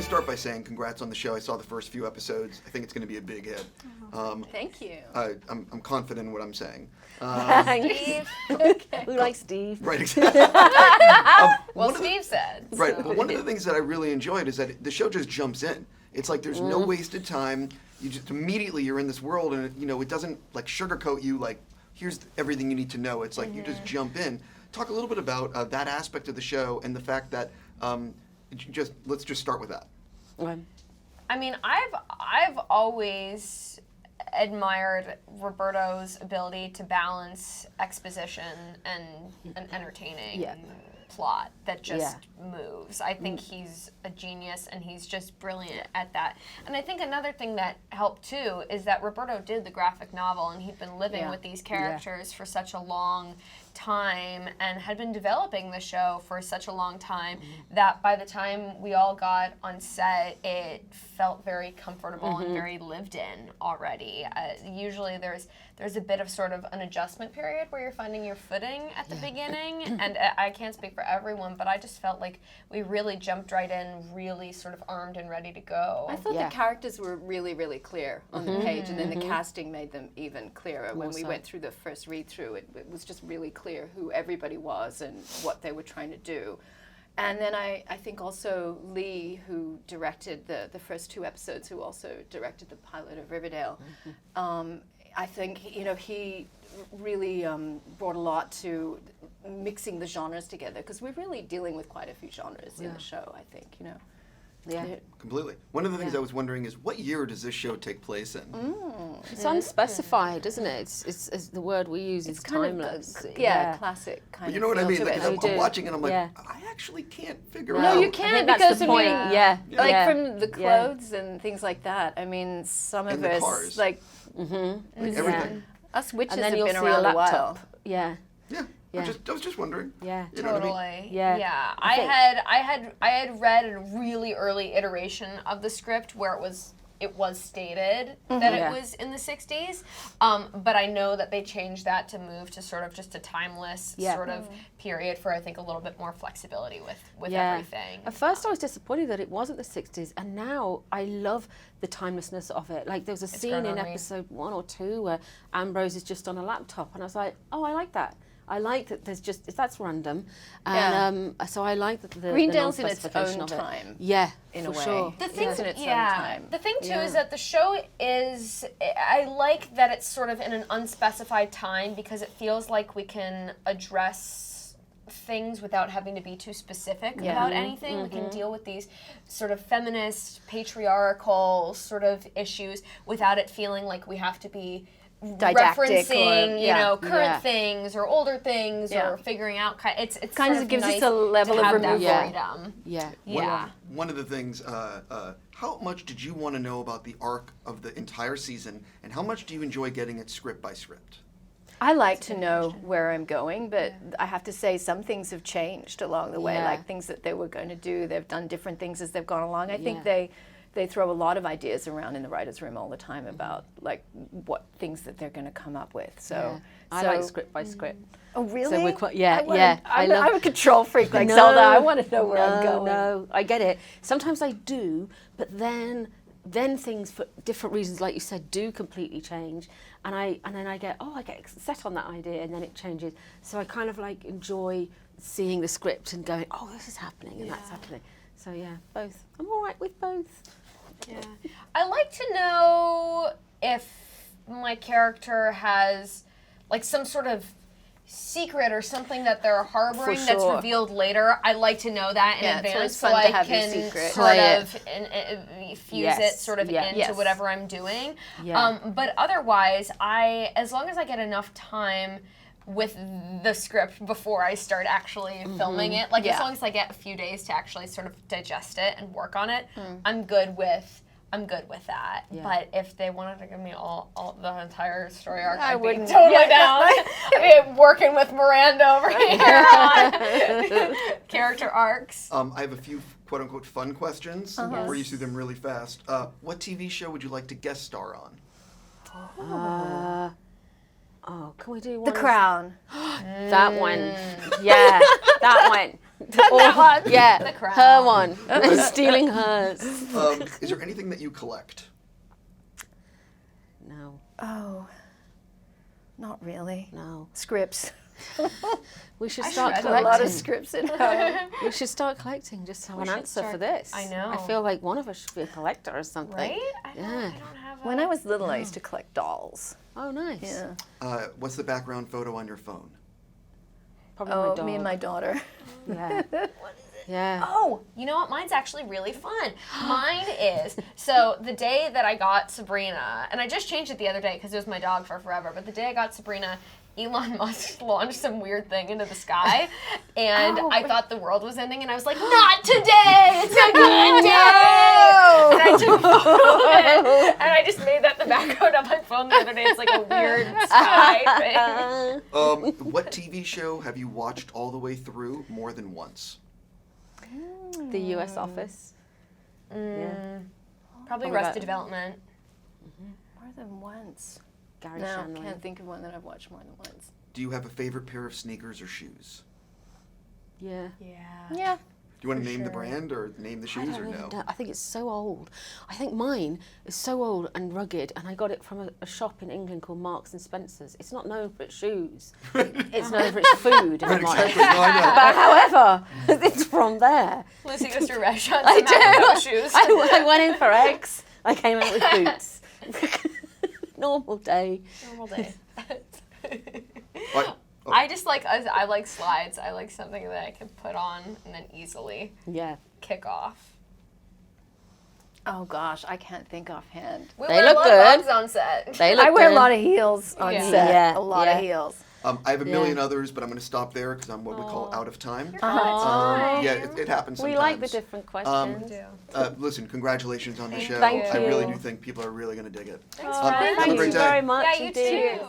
start by saying congrats on the show. I saw the first few episodes. I think it's going to be a big hit. Thank you. I'm confident in what I'm saying. Steve. Okay. We like Steve. Right, exactly. Well, Steve said. Right, so. but one of the things that I really enjoyed is that the show just jumps in. It's like there's no wasted time. You just immediately you're in this world, and it doesn't like sugarcoat you. Like here's everything you need to know. It's like you just jump in. Talk a little bit about that aspect of the show and the fact that let's just start with that. I mean, I've always admired Roberto's ability to balance exposition and an entertaining plot that just moves. I think he's a genius and he's just brilliant at that. And I think another thing that helped too is that Roberto did the graphic novel and he'd been living with these characters for such a long time and had been developing the show for such a long time that by the time we all got on set, it felt very comfortable and very lived in already. Usually there's a bit of sort of an adjustment period where you're finding your footing at the beginning, and I can't speak for everyone, but I just felt like we really jumped right in, really sort of armed and ready to go. I thought the characters were really, really clear on the page, and then the casting made them even clearer. When we went through the first read-through, it was just really clear who everybody was and what they were trying to do. And then I think also Lee, who directed the first 2 episodes, who also directed the pilot of Riverdale, I think he really brought a lot to mixing the genres together, because we're really dealing with quite a few genres in the show, I think, Yeah. Completely. One of the things I was wondering is what year does this show take place in? It's unspecified, isn't it? It's the word we use is timeless. Classic kind But you know what I mean? Like, I'm watching and I'm like, Yeah. I actually can't figure No, out. you can't, I think that's because the point. from the clothes and things like that. I mean, some And of the us cars. like Everything. us witches And then have you'll been see around a a while. laptop. Yeah. Yeah. Yeah. I was just wondering. Yeah. You know what I mean? Totally. Yeah. I had read a really early iteration of the script where it was stated that it was in the 60s, but I know that they changed that to move to sort of just a timeless sort of period for I think a little bit more flexibility with everything. At first I was disappointed that it wasn't the 60s, and now I love the timelessness of it. Like there was a scene in episode 1 or 2 where Ambrose is just on a laptop, and I was like, oh, I like that. I like that there's that's random. And so I like that the Greendale's in its non-specification own of it. time. Yeah, in for a way. sure. The thing, It's in its own time. The thing too is that the show is. I like that it's sort of in an unspecified time because it feels like we can address things without having to be too specific about anything. We can deal with these sort of feminist, patriarchal sort of issues without it feeling like we have to be Didactic referencing, current things or older things or figuring out. It's kind sort of gives nice us a level to of have that removal. freedom. One of the things, how much did you want to know about the arc of the entire season, and how much do you enjoy getting it script by script? I like to know where I'm going, but I have to say some things have changed along the way, like things that they were going to do. They've done different things as they've gone along. I think they throw a lot of ideas around in the writer's room all the time about like what things that they're going to come up with. So I like script by script. Oh, really? So we're quite, I'm a control freak like Zelda. I want to know where I'm going. No, I get it. Sometimes I do, but then things for different reasons, like you said, do completely change. And then I get set on that idea, and then it changes. So I kind of like enjoy seeing the script and going, oh, this is happening and that's happening. So yeah, both. I'm all right with both. Yeah. I like to know if my character has like some sort of secret or something that they're harboring that's revealed later. I like to know that in advance so I can sort of fuse it sort of into whatever I'm doing. Yeah. But otherwise, as long as I get enough time with the script before I start actually filming it, like as long as I get a few days to actually sort of digest it and work on it, I'm good with that. Yeah. But if they wanted to give me all the entire story arc, I'd be totally down. I'd be working with Miranda over here on character arcs. I have a few quote unquote fun questions before you see them really fast. What TV show would you like to guest star on? Can we do one? The Crown. That one. Yeah, that one. That one. Yeah, The crown. her one. Stealing hers. Is there anything that you collect? No, Oh, not really. no. Scripts. We should I start shred A lot of collecting. scripts at home. We should start collecting just to have We an should answer for start- this. I know. I feel like one of us should be a collector or something. Right? I Yeah. don't have When I was little, I used to collect dolls. Oh, nice. Yeah. What's the background photo on your phone? Probably my Oh, dog. me and my daughter. Yeah. Yeah. Oh, you know what? Mine's actually really fun. Mine is, so the day that I got Sabrina, and I just changed it the other day because it was my dog for forever, but the day I got Sabrina, Elon Musk launched some weird thing into the sky, and I thought the world was ending, and I was like, not today! It's a good day! And I took a photo of it, and I just made that the background of my phone the other day. It's like a weird sky thing. What TV show have you watched all the way through more than once? The U.S. Office. Yeah. Probably Probably Arrested that. Development. More than once. Gary No, Shandling. can't think of one that I've watched more than once. Do you have a favorite pair of sneakers or shoes? Yeah. Yeah. Yeah. Do you want to name the sure. brand or name the I shoes don't or really no? know. I think it's so old. I think mine is so old and rugged, and I got it from a shop in England called Marks and Spencer's. It's not known for its shoes. It's known for its food. And I'm like, Exactly. No, I know. but however, it's from there. Lucy goes to restaurants I and has no do. shoes. I went in for eggs. I came out with boots. Normal day. Normal day. What? Oh, I just like, I like slides. I like something that I can put on and then easily Yeah. kick off. Oh gosh, I can't think offhand. We They wear look a lot good. of Uggs on set. They look I wear good. a lot of heels on Yeah. set. Yeah, A lot yeah. of heels. I have a million Yeah. others, but I'm going to stop there because I'm what we call out of time. Aw. Yeah, it happens sometimes. We like the different questions. Listen, congratulations on the show. Thank I really you. do think people are really going to dig it. Thanks, Have a friends. great Thank you day. very much Yeah, you indeed. too.